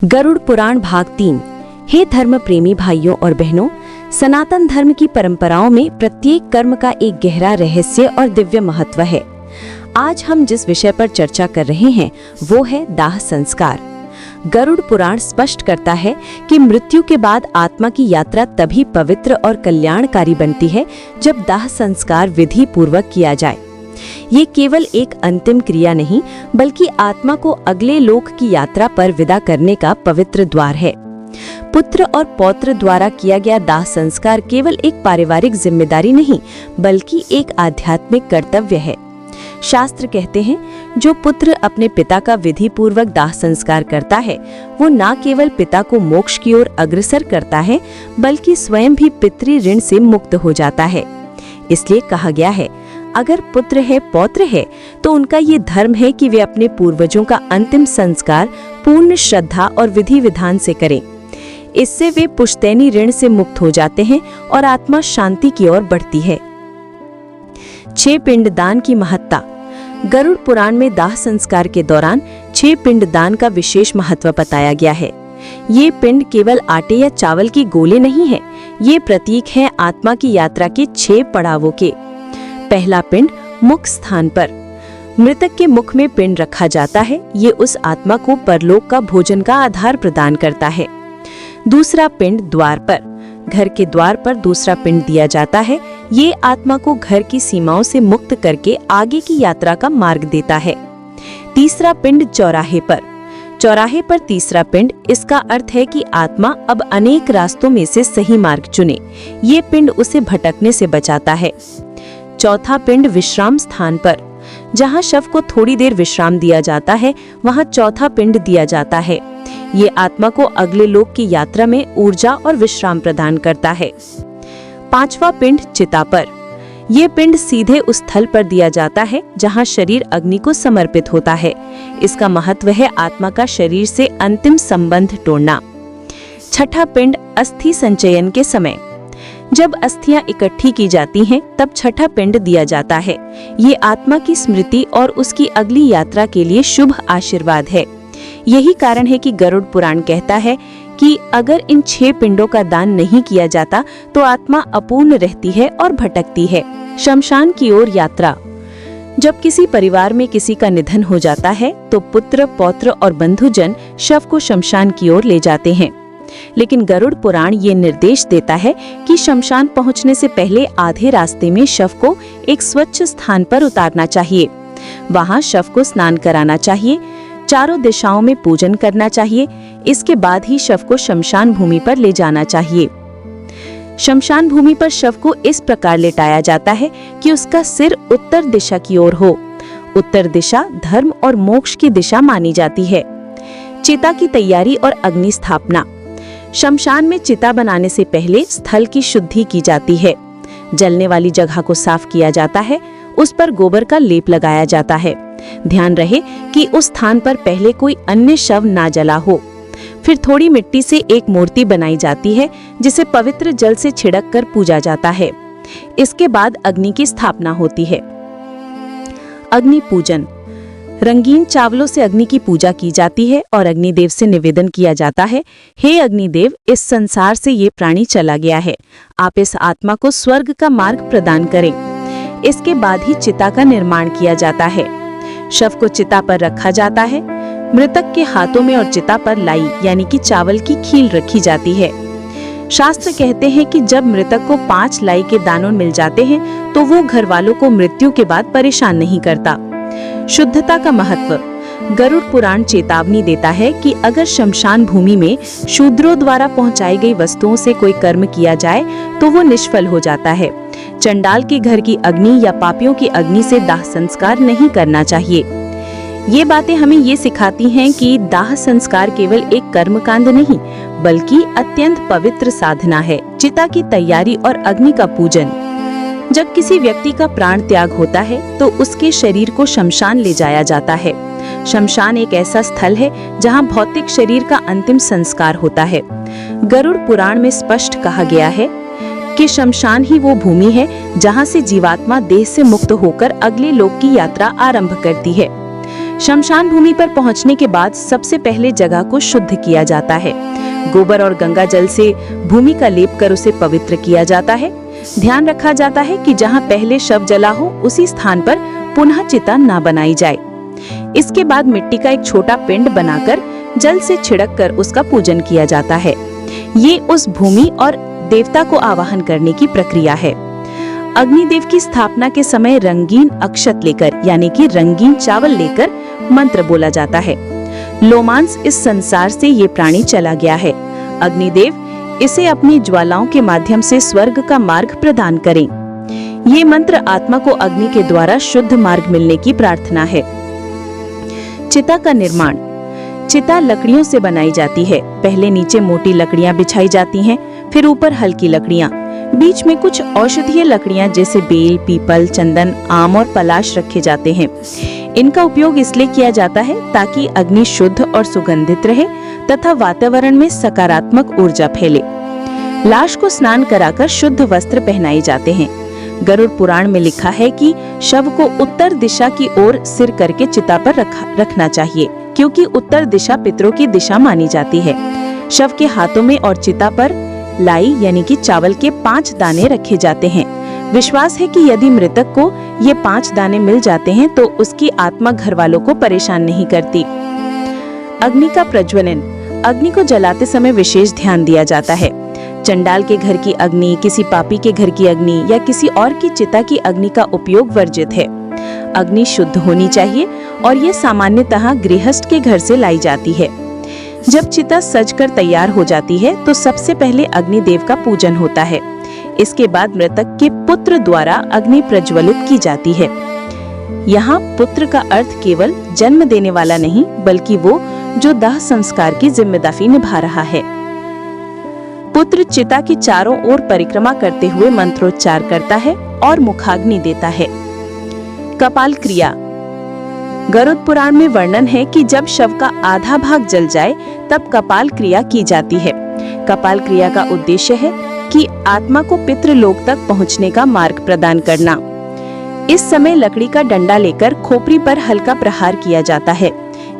गरुड़ पुराण भाग 3। हे धर्म प्रेमी भाइयों और बहनों, सनातन धर्म की परंपराओं में प्रत्येक कर्म का एक गहरा रहस्य और दिव्य महत्व है। आज हम जिस विषय पर चर्चा कर रहे हैं वो है दाह संस्कार। गरुड़ पुराण स्पष्ट करता है कि मृत्यु के बाद आत्मा की यात्रा तभी पवित्र और कल्याणकारी बनती है जब दाह संस्कार विधि पूर्वक किया जाए। ये केवल एक अंतिम क्रिया नहीं, बल्कि आत्मा को अगले लोक की यात्रा पर विदा करने का पवित्र द्वार है। पुत्र और पौत्र द्वारा किया गया दाह संस्कार केवल एक पारिवारिक जिम्मेदारी नहीं, बल्कि एक आध्यात्मिक कर्तव्य है। शास्त्र कहते हैं, जो पुत्र अपने पिता का विधि पूर्वक दाह संस्कार करता है, वो न केवल पिता को मोक्ष की ओर अग्रसर करता है, बल्कि स्वयं भी पितृ ऋण से मुक्त हो जाता है। इसलिए कहा गया है, अगर पुत्र है पौत्र है तो उनका ये धर्म है कि वे अपने पूर्वजों का अंतिम संस्कार पूर्ण श्रद्धा और विधि विधान से करें। इससे वे पुश्तैनी ऋण से मुक्त हो जाते हैं और आत्मा शांति की ओर बढ़ती है। 6 पिंडदान की महत्ता। गरुड़ पुराण में दाह संस्कार के दौरान 6 पिंडदान का विशेष महत्व बताया गया है। ये पिंड केवल आटे या चावल की गोले नहीं है, ये प्रतीक है आत्मा की यात्रा के 6 पड़ावों के। पहला पिंड मुख स्थान पर। मृतक के मुख में पिंड रखा जाता है, ये उस आत्मा को परलोक का भोजन का आधार प्रदान करता है। दूसरा पिंड द्वार पर। घर के द्वार पर दूसरा पिंड दिया जाता है, ये आत्मा को घर की सीमाओं से मुक्त करके आगे की यात्रा का मार्ग देता है। तीसरा पिंड चौराहे पर। चौराहे पर तीसरा पिंड, इसका अर्थ है कि आत्मा अब अनेक रास्तों में से सही मार्ग चुने, ये पिंड उसे भटकने से बचाता है। चौथा पिंड विश्राम स्थान पर। जहां शव को थोड़ी देर विश्राम दिया जाता है, वहां चौथा पिंड दिया जाता है। ये आत्मा को अगले लोक की यात्रा में ऊर्जा और विश्राम प्रदान करता है। पांचवा पिंड चिता पर। ये पिंड सीधे उस स्थल पर दिया जाता है जहां शरीर अग्नि को समर्पित होता है। इसका महत्व है आत्मा का शरीर से अंतिम संबंध तोड़ना। छठा पिंड अस्थि संचयन के समय। जब अस्थियां इकट्ठी की जाती हैं, तब छठा पिंड दिया जाता है। ये आत्मा की स्मृति और उसकी अगली यात्रा के लिए शुभ आशीर्वाद है। यही कारण है कि गरुड़ पुराण कहता है कि अगर इन 6 पिंडों का दान नहीं किया जाता तो आत्मा अपूर्ण रहती है और भटकती है। शमशान की ओर यात्रा। जब किसी परिवार में किसी का निधन हो जाता है तो पुत्र, पौत्र और बंधुजन शव को शमशान की ओर ले जाते हैं। लेकिन गरुड़ पुराण ये निर्देश देता है कि शमशान पहुंचने से पहले आधे रास्ते में शव को एक स्वच्छ स्थान पर उतारना चाहिए। वहां शव को स्नान कराना चाहिए, चारों दिशाओं में पूजन करना चाहिए। इसके बाद ही शव को शमशान भूमि पर ले जाना चाहिए। शमशान भूमि पर शव को इस प्रकार लेटाया जाता है कि उसका सिर उत्तर दिशा की ओर हो। उत्तर दिशा धर्म और मोक्ष की दिशा मानी जाती है। चिता की तैयारी और अग्नि स्थापना। शमशान में चिता बनाने से पहले स्थल की शुद्धि की जाती है। जलने वाली जगह को साफ किया जाता है, उस पर गोबर का लेप लगाया जाता है। ध्यान रहे कि उस स्थान पर पहले कोई अन्य शव ना जला हो। फिर थोड़ी मिट्टी से एक मूर्ति बनाई जाती है, जिसे पवित्र जल से छिड़क कर पूजा जाता है। इसके बाद अग्नि की स्थापना होती है। अग्नि पूजन। रंगीन चावलों से अग्नि की पूजा की जाती है और अग्निदेव से निवेदन किया जाता है, हे अग्निदेव, इस संसार से ये प्राणी चला गया है, आप इस आत्मा को स्वर्ग का मार्ग प्रदान करें। इसके बाद ही चिता का निर्माण किया जाता है। शव को चिता पर रखा जाता है। मृतक के हाथों में और चिता पर लाई यानी कि चावल की खील रखी जाती है। शास्त्र कहते हैं कि जब मृतक को 5 लाई के दाने मिल जाते हैं तो वो घर वालों को मृत्यु के बाद परेशान नहीं करता। शुद्धता का महत्व। गरुड़ पुराण चेतावनी देता है कि अगर शमशान भूमि में शूद्रों द्वारा पहुंचाई गई वस्तुओं से कोई कर्म किया जाए तो वो निष्फल हो जाता है। चंडाल के घर की अग्नि या पापियों की अग्नि से दाह संस्कार नहीं करना चाहिए। ये बातें हमें ये सिखाती हैं कि दाह संस्कार केवल एक कर्मकांड नहीं, बल्कि अत्यंत पवित्र साधना है। चिता की तैयारी और अग्नि का पूजन। जब किसी व्यक्ति का प्राण त्याग होता है तो उसके शरीर को शमशान ले जाया जाता है। शमशान एक ऐसा स्थल है जहां भौतिक शरीर का अंतिम संस्कार होता है। गरुड़ पुराण में स्पष्ट कहा गया है कि शमशान ही वो भूमि है जहां से जीवात्मा देह से मुक्त होकर अगले लोक की यात्रा आरंभ करती है। शमशान भूमि पर पहुंचने के बाद सबसे पहले जगह को शुद्ध किया जाता है। गोबर और गंगा जल से भूमि का लेप कर उसे पवित्र किया जाता है। ध्यान रखा जाता है कि जहां पहले शव जला हो उसी स्थान पर पुनः चिता ना बनाई जाए। इसके बाद मिट्टी का एक छोटा पिंड बनाकर जल से छिड़क कर उसका पूजन किया जाता है। ये उस भूमि और देवता को आवाहन करने की प्रक्रिया है। अग्निदेव की स्थापना के समय रंगीन अक्षत लेकर यानी कि रंगीन चावल लेकर मंत्र बोला जाता है। लोमांस इस संसार से ये प्राणी चला गया है। अग्निदेव इसे अपनी ज्वालाओं के माध्यम से स्वर्ग का मार्ग प्रदान करें। ये मंत्र आत्मा को अग्नि के द्वारा शुद्ध मार्ग मिलने की प्रार्थना है। चिता का निर्माण। चिता लकड़ियों से बनाई जाती है। पहले नीचे मोटी लकड़ियां बिछाई जाती हैं, फिर ऊपर हल्की लकड़ियां, बीच में कुछ औषधीय लकड़ियां जैसे बेल, पीपल, चंदन, आम और पलाश रखे जाते हैं। इनका उपयोग इसलिए किया जाता है ताकि अग्नि शुद्ध और सुगंधित रहे तथा वातावरण में सकारात्मक ऊर्जा फैले। लाश को स्नान कराकर शुद्ध वस्त्र पहनाए जाते हैं। गरुड़ पुराण में लिखा है कि शव को उत्तर दिशा की ओर सिर करके चिता पर रखना चाहिए, क्योंकि उत्तर दिशा पितरों की दिशा मानी जाती है। शव के हाथों में और चिता पर लाई यानी कि चावल के 5 दाने रखे जाते हैं। विश्वास है कि यदि मृतक को ये 5 दाने मिल जाते हैं तो उसकी आत्मा घर वालों को परेशान नहीं करती। अग्नि का प्रज्वलन। अग्नि को जलाते समय विशेष ध्यान दिया जाता है। चंडाल के घर की अग्नि, किसी पापी के घर की अग्नि या किसी और की चिता की अग्नि का उपयोग वर्जित है। अग्नि शुद्ध होनी चाहिए और ये सामान्यतः गृहस्थ के घर से लाई जाती है। जब चिता सजकर तैयार हो जाती है तो सबसे पहले अग्निदेव का पूजन होता है। इसके बाद मृतक के पुत्र द्वारा अग्नि प्रज्वलित की जाती है। यहाँ पुत्र का अर्थ केवल जन्म देने वाला नहीं, बल्कि वो जो दाह संस्कार की जिम्मेदारी निभा रहा है। पुत्र चिता की चारों ओर परिक्रमा करते हुए मंत्रोच्चार करता है और मुखाग्नि देता है। कपाल क्रिया। गरुड़ पुराण में वर्णन है कि जब शव का आधा भाग जल जाए तब कपाल क्रिया की जाती है। कपाल क्रिया का उद्देश्य है कि आत्मा को पितृलोक तक पहुंचने का मार्ग प्रदान करना। इस समय लकड़ी का डंडा लेकर खोपड़ी पर हल्का प्रहार किया जाता है।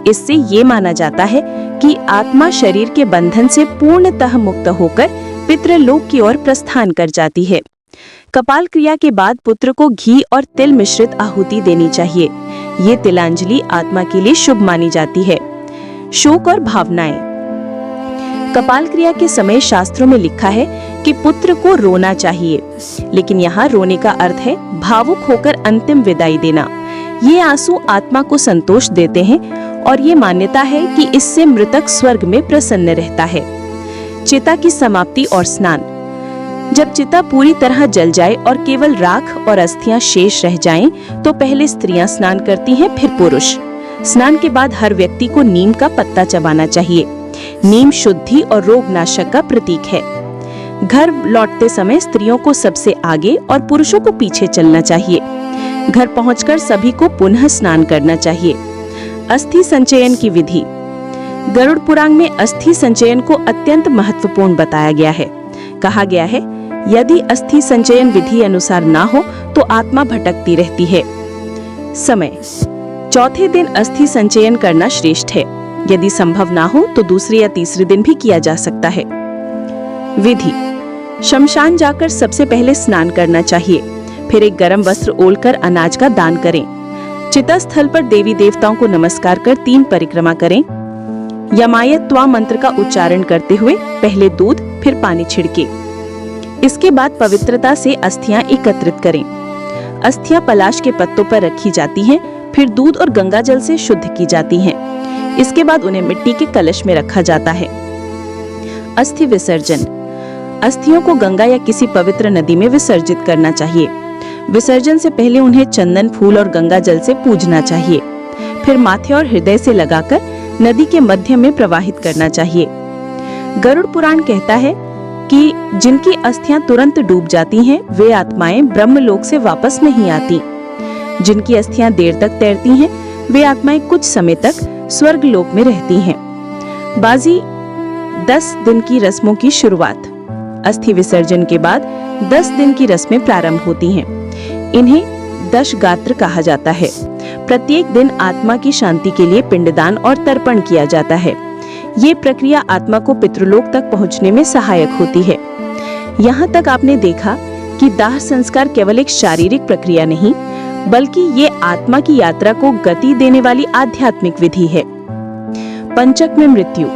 इससे ये माना जाता है कि आत्मा शरीर के बंधन से पूर्णतः मुक्त होकर पितृलोक की ओर प्रस्थान कर जाती है। कपाल क्रिया के बाद पुत्र को घी और तिल मिश्रित आहुति देनी चाहिए। ये तिलांजलि आत्मा के लिए शुभ मानी जाती है। शोक और भावनाएं। कपाल क्रिया के समय शास्त्रों में लिखा है कि पुत्र को रोना चाहिए, लेकिन यहाँ रोने का अर्थ है भावुक होकर अंतिम विदाई देना। ये आंसू आत्मा को संतोष देते हैं और ये मान्यता है कि इससे मृतक स्वर्ग में प्रसन्न रहता है। चिता की समाप्ति और स्नान। जब चिता पूरी तरह जल जाए और केवल राख और अस्थियां शेष रह जाएं, तो पहले स्त्रियां स्नान करती हैं, फिर पुरुष। स्नान के बाद हर व्यक्ति को नीम का पत्ता चबाना चाहिए। नीम शुद्धि और रोगनाशक का प्रतीक है। घर लौटते समय स्त्रियों को सबसे आगे और पुरुषों को पीछे चलना चाहिए। घर पहुंचकर सभी को पुनः स्नान करना चाहिए। अस्थि संचयन की विधि। गरुड़ पुराण में अस्थि संचयन को अत्यंत महत्वपूर्ण बताया गया है। कहा गया है, यदि अस्थि संचयन विधि अनुसार ना हो तो आत्मा भटकती रहती है। समय। चौथे दिन अस्थि संचयन करना श्रेष्ठ है। यदि संभव ना हो तो दूसरे या तीसरे दिन भी किया जा सकता है। विधि। शमशान जाकर सबसे पहले स्नान करना चाहिए, फिर एक गर्म वस्त्र ओढ़कर अनाज का दान करें। चिता स्थल पर देवी देवताओं को नमस्कार कर 3 परिक्रमा करें। यमायत्वा मंत्र का उच्चारण करते हुए पहले दूध फिर पानी छिड़के। इसके बाद पवित्रता से अस्थियां एकत्रित करें। अस्थियां पलाश के पत्तों पर रखी जाती हैं, फिर दूध और गंगा जल से शुद्ध की जाती हैं। इसके बाद उन्हें मिट्टी के कलश में रखा जाता है। अस्थि विसर्जन। अस्थियों को गंगा या किसी पवित्र नदी में विसर्जित करना चाहिए। विसर्जन से पहले उन्हें चंदन, फूल और गंगा जल से पूजना चाहिए। फिर माथे और हृदय से लगाकर नदी के मध्य में प्रवाहित करना चाहिए। गरुड़ पुराण कहता है कि जिनकी अस्थियां तुरंत डूब जाती हैं, वे आत्माएं ब्रह्मलोक से वापस नहीं आती। जिनकी अस्थियां देर तक तैरती हैं, वे आत्माएं कुछ समय तक स्वर्ग लोक में रहती हैं। बाजी 10 दिन की रस्मों की शुरुआत। अस्थि विसर्जन के बाद 10 दिन की रस्में प्रारंभ होती हैं। इन्हें दश गात्र कहा जाता है। प्रत्येक दिन आत्मा की शांति के लिए पिंडदान और तर्पण किया जाता है। ये प्रक्रिया आत्मा को पितृलोक तक पहुंचने में सहायक होती है। यहाँ तक आपने देखा कि दाह संस्कार केवल एक शारीरिक प्रक्रिया नहीं, बल्कि ये आत्मा की यात्रा को गति देने वाली आध्यात्मिक विधि है। पंचक में मृत्यु।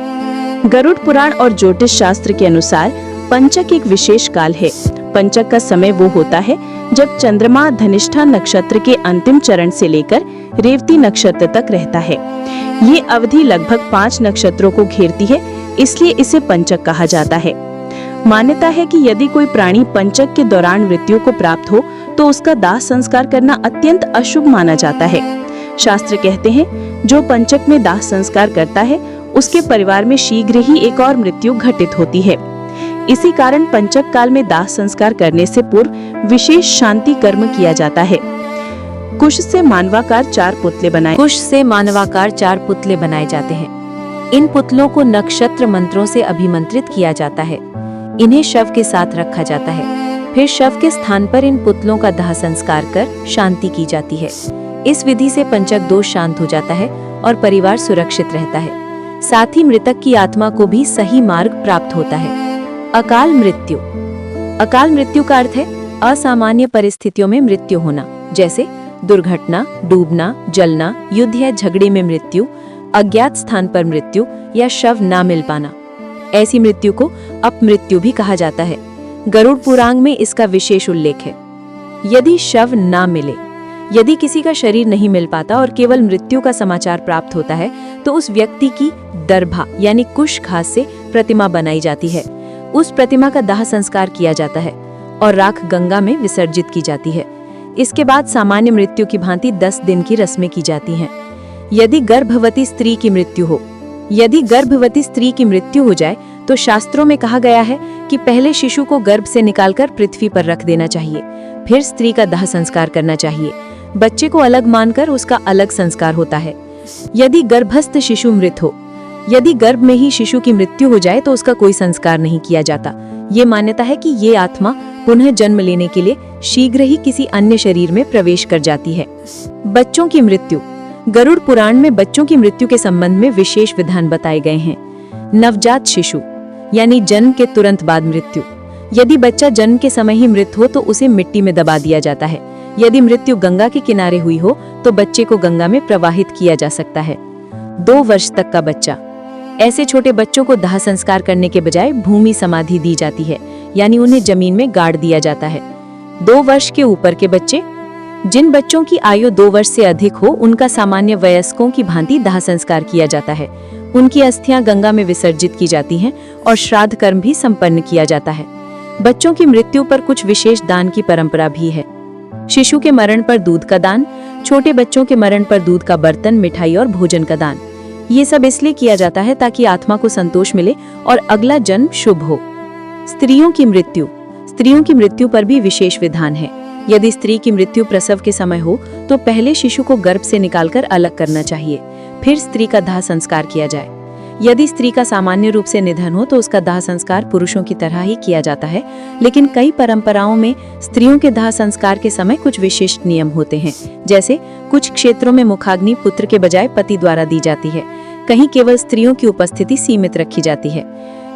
गरुड़ पुराण और ज्योतिष शास्त्र के अनुसार पंचक एक विशेष काल है। पंचक का समय वो होता है जब चंद्रमा धनिष्ठा नक्षत्र के अंतिम चरण से लेकर रेवती नक्षत्र तक रहता है। ये अवधि लगभग 5 नक्षत्रों को घेरती है, इसलिए इसे पंचक कहा जाता है। मान्यता है कि यदि कोई प्राणी पंचक के दौरान मृत्यु को प्राप्त हो तो उसका दाह संस्कार करना अत्यंत अशुभ माना जाता है। शास्त्र कहते हैं जो पंचक में दाह संस्कार करता है उसके परिवार में शीघ्र ही एक और मृत्यु घटित होती है। इसी कारण पंचक काल में दाह संस्कार करने से पूर्व विशेष शांति कर्म किया जाता है। कुश से मानवाकार 4 पुतले बनाए। कुश से मानवाकार 4 पुतले बनाए जाते हैं। इन पुतलों को नक्षत्र मंत्रों से अभिमंत्रित किया जाता है। इन्हें शव के साथ रखा जाता है। फिर शव के स्थान पर इन पुतलों का दाह संस्कार कर शांति की जाती है। इस विधि से पंचक दोष शांत हो जाता है और परिवार सुरक्षित रहता है। साथ ही मृतक की आत्मा को भी सही मार्ग प्राप्त होता है। अकाल मृत्यु। अकाल मृत्यु का अर्थ है असामान्य परिस्थितियों में मृत्यु होना, जैसे दुर्घटना, डूबना, जलना, युद्ध या झगड़े में मृत्यु, अज्ञात स्थान पर मृत्यु या शव ना मिल पाना। ऐसी मृत्यु को अपमृत्यु भी कहा जाता है। गरुड़ पुराण में इसका विशेष उल्लेख है। यदि शव ना मिले, यदि किसी का शरीर नहीं मिल पाता और केवल मृत्यु का समाचार प्राप्त होता है तो उस व्यक्ति की दर्भा यानी कुश घास से प्रतिमा बनाई जाती है। उस प्रतिमा का दाह संस्कार किया जाता है और राख गंगा में विसर्जित की जाती है। इसके बाद सामान्य मृत्यु की भांति 10 दिन की रस्में की जाती हैं। यदि गर्भवती स्त्री की मृत्यु हो, यदि गर्भवती स्त्री की मृत्यु हो जाए तो शास्त्रों में कहा गया है कि पहले शिशु को गर्भ से निकालकर पृथ्वी पर रख देना चाहिए, फिर स्त्री का दाह संस्कार करना चाहिए। बच्चे को अलग मानकर उसका अलग संस्कार होता है। यदि गर्भस्थ शिशु मृत हो, यदि गर्भ में ही शिशु की मृत्यु हो जाए तो उसका कोई संस्कार नहीं किया जाता। ये मान्यता है कि ये आत्मा पुनः जन्म लेने के लिए शीघ्र ही किसी अन्य शरीर में प्रवेश कर जाती है। बच्चों की मृत्यु। गरुड़ पुराण में बच्चों की मृत्यु के संबंध में विशेष विधान बताए गए हैं। नवजात शिशु यानी जन्म के तुरंत बाद मृत्यु। यदि बच्चा जन्म के समय ही मृत हो तो उसे मिट्टी में दबा दिया जाता है। यदि मृत्यु गंगा के किनारे हुई हो तो बच्चे को गंगा में प्रवाहित किया जा सकता है। 2 वर्ष तक का बच्चा। ऐसे छोटे बच्चों को दाह संस्कार करने के बजाय भूमि समाधि दी जाती है, यानी उन्हें जमीन में गाड़ दिया जाता है। 2 वर्ष के ऊपर के बच्चे। जिन बच्चों की आयु 2 वर्ष से अधिक हो उनका सामान्य वयस्कों की भांति दाह संस्कार किया जाता है। उनकी अस्थियां गंगा में विसर्जित की जाती हैं और श्राद्ध कर्म भी संपन्न किया जाता है। बच्चों की मृत्यु पर कुछ विशेष दान की परंपरा भी है। शिशु के मरण पर दूध का दान, छोटे बच्चों के मरण पर दूध का बर्तन, मिठाई और भोजन का दान। ये सब इसलिए किया जाता है ताकि आत्मा को संतोष मिले और अगला जन्म शुभ हो। स्त्रियों की मृत्यु। स्त्रियों की मृत्यु पर भी विशेष विधान है। यदि स्त्री की मृत्यु प्रसव के समय हो तो पहले शिशु को गर्भ से निकालकर अलग करना चाहिए, फिर स्त्री का दाह संस्कार किया जाए। यदि स्त्री का सामान्य रूप से निधन हो तो उसका दाह संस्कार पुरुषों की तरह ही किया जाता है, लेकिन कई परंपराओं में स्त्रियों के दाह संस्कार के समय कुछ विशिष्ट नियम होते हैं। जैसे कुछ क्षेत्रों में मुखाग्नि पुत्र के बजाय पति द्वारा दी जाती है, कहीं केवल स्त्रियों की उपस्थिति सीमित रखी जाती है।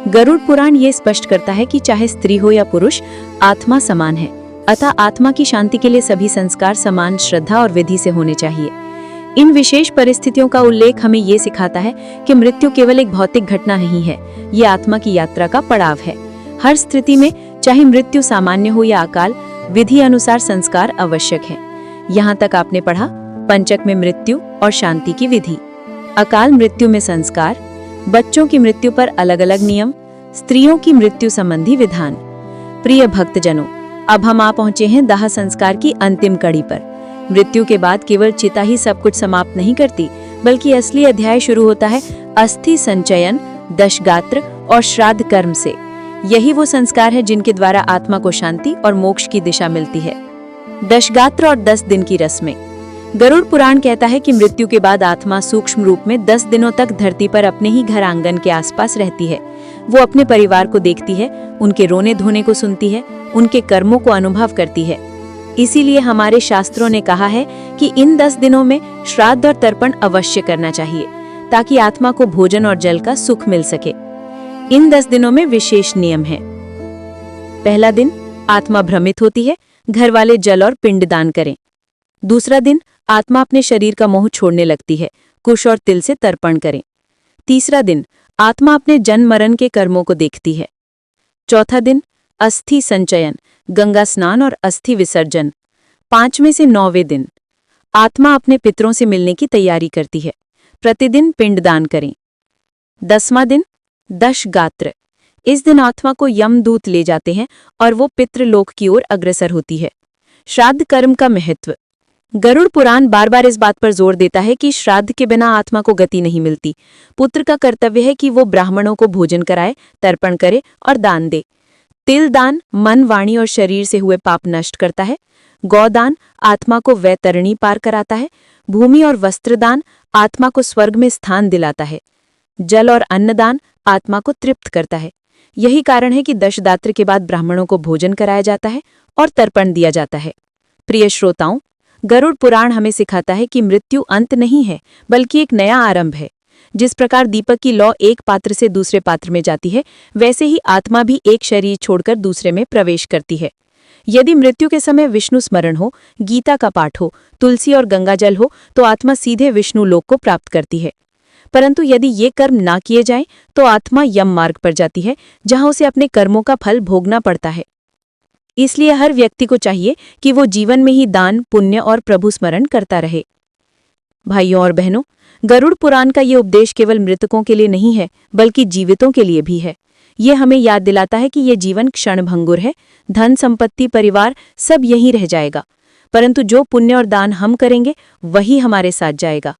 गरुड़ पुराण ये स्पष्ट करता है कि चाहे स्त्री हो या पुरुष, आत्मा समान है, अतः आत्मा की शांति के लिए सभी संस्कार समान श्रद्धा और विधि से होने चाहिए। इन विशेष परिस्थितियों का उल्लेख हमें ये सिखाता है कि मृत्यु केवल एक भौतिक घटना नहीं है, ये आत्मा की यात्रा का पड़ाव है। हर स्थिति में, चाहे मृत्यु सामान्य हो या अकाल, विधि अनुसार संस्कार आवश्यक है। यहाँ तक आपने पढ़ा पंचक में मृत्यु और शांति की विधि, अकाल मृत्यु में संस्कार, बच्चों की मृत्यु पर अलग अलग नियम, स्त्रियों की मृत्यु संबंधी विधान। प्रिय भक्तजनों, अब हम आ पहुंचे हैं दाह संस्कार की अंतिम कड़ी पर। मृत्यु के बाद केवल चिता ही सब कुछ समाप्त नहीं करती, बल्कि असली अध्याय शुरू होता है अस्थि संचयन, दशगात्र और श्राद्ध कर्म से। यही वो संस्कार है जिनके द्वारा आत्मा को शांति और मोक्ष की दिशा मिलती है। दशगात्र और 10 दिन की रस्में। गरुड़ पुराण कहता है कि मृत्यु के बाद आत्मा सूक्ष्म रूप में 10 दिनों तक धरती पर अपने ही घर आंगन के आसपास रहती है। वो अपने परिवार को देखती है, उनके रोने धोने को सुनती है, उनके कर्मों को अनुभव करती है। इसीलिए हमारे शास्त्रों ने कहा है कि इन 10 दिनों में श्राद्ध और तर्पण अवश्य करना चाहिए, ताकि आत्मा को भोजन और जल का सुख मिल सके। इन 10 दिनों में विशेष नियम है। पहला दिन, आत्मा भ्रमित होती है, घर वाले जल और पिंड दान करें। दूसरा दिन, आत्मा अपने शरीर का मोह छोड़ने लगती है, कुश और तिल से तर्पण करें। तीसरा दिन, आत्मा अपने जन्म मरण के कर्मों को देखती है। चौथा दिन, अस्थि संचयन, गंगा स्नान और अस्थि विसर्जन। 5वें से 9वें दिन, आत्मा अपने पितरों से मिलने की तैयारी करती है, प्रतिदिन पिंडदान करें। 10वां दिन, दशगात्र। इस दिन आत्मा को यमदूत ले जाते हैं और वो पितृलोक की ओर अग्रसर होती है। श्राद्ध कर्म का महत्व। गरुड़ पुराण बार बार इस बात पर जोर देता है कि श्राद्ध के बिना आत्मा को गति नहीं मिलती। पुत्र का कर्तव्य है कि वो ब्राह्मणों को भोजन कराए, तर्पण करे और दान दे। तिल दान मन, वाणी और शरीर से हुए पाप नष्ट करता है। गौदान आत्मा को वैतरणी पार कराता है। भूमि और वस्त्रदान आत्मा को स्वर्ग में स्थान दिलाता है। जल और अन्नदान आत्मा को तृप्त करता है। यही कारण है कि दशदात्र के बाद ब्राह्मणों को भोजन कराया जाता है और तर्पण दिया जाता है। प्रिय श्रोताओं, गरुड़ पुराण हमें सिखाता है कि मृत्यु अंत नहीं है, बल्कि एक नया आरंभ है। जिस प्रकार दीपक की लौ एक पात्र से दूसरे पात्र में जाती है, वैसे ही आत्मा भी एक शरीर छोड़कर दूसरे में प्रवेश करती है। यदि मृत्यु के समय विष्णु स्मरण हो, गीता का पाठ हो, तुलसी और गंगाजल हो, तो आत्मा सीधे विष्णु लोक को प्राप्त करती है। परंतु यदि ये कर्म ना किए जाएं, तो आत्मा यम मार्ग पर जाती है, जहां उसे अपने कर्मों का फल भोगना पड़ता है। इसलिए हर व्यक्ति को चाहिए कि वो जीवन में ही दान, पुण्य और प्रभु स्मरण करता रहे। भाइयों और बहनों, गरुड़ पुराण का ये उपदेश केवल मृतकों के लिए नहीं है, बल्कि जीवितों के लिए भी है। ये हमें याद दिलाता है कि ये जीवन क्षणभंगुर है। धन, संपत्ति, परिवार सब यहीं रह जाएगा, परंतु जो पुण्य और दान हम करेंगे वही हमारे साथ जाएगा।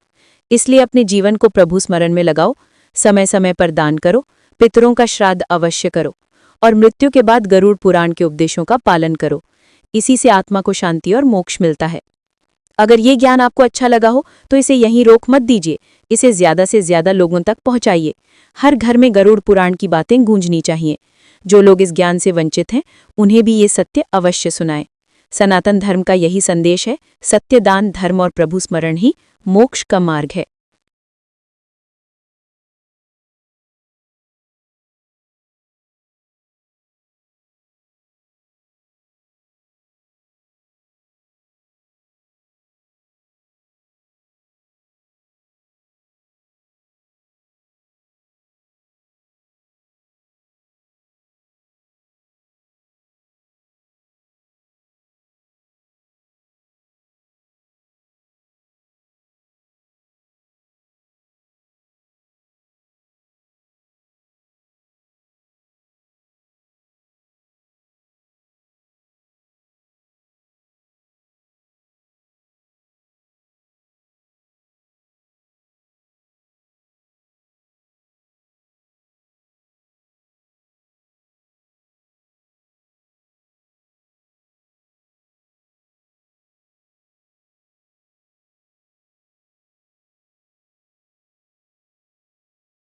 इसलिए अपने जीवन को प्रभु स्मरण में लगाओ, समय समय पर दान करो, पितरों का श्राद्ध अवश्य करो और मृत्यु के बाद गरुड़ पुराण के उपदेशों का पालन करो। इसी से आत्मा को शांति और मोक्ष मिलता है। अगर ये ज्ञान आपको अच्छा लगा हो तो इसे यहीं रोक मत दीजिए, इसे ज्यादा से ज्यादा लोगों तक पहुंचाइए। हर घर में गरुड़ पुराण की बातें गूंजनी चाहिए। जो लोग इस ज्ञान से वंचित हैं, उन्हें भी ये सत्य अवश्य सुनाएं। सनातन धर्म का यही संदेश है, सत्य, दान, धर्म और प्रभु स्मरण ही मोक्ष का मार्ग है।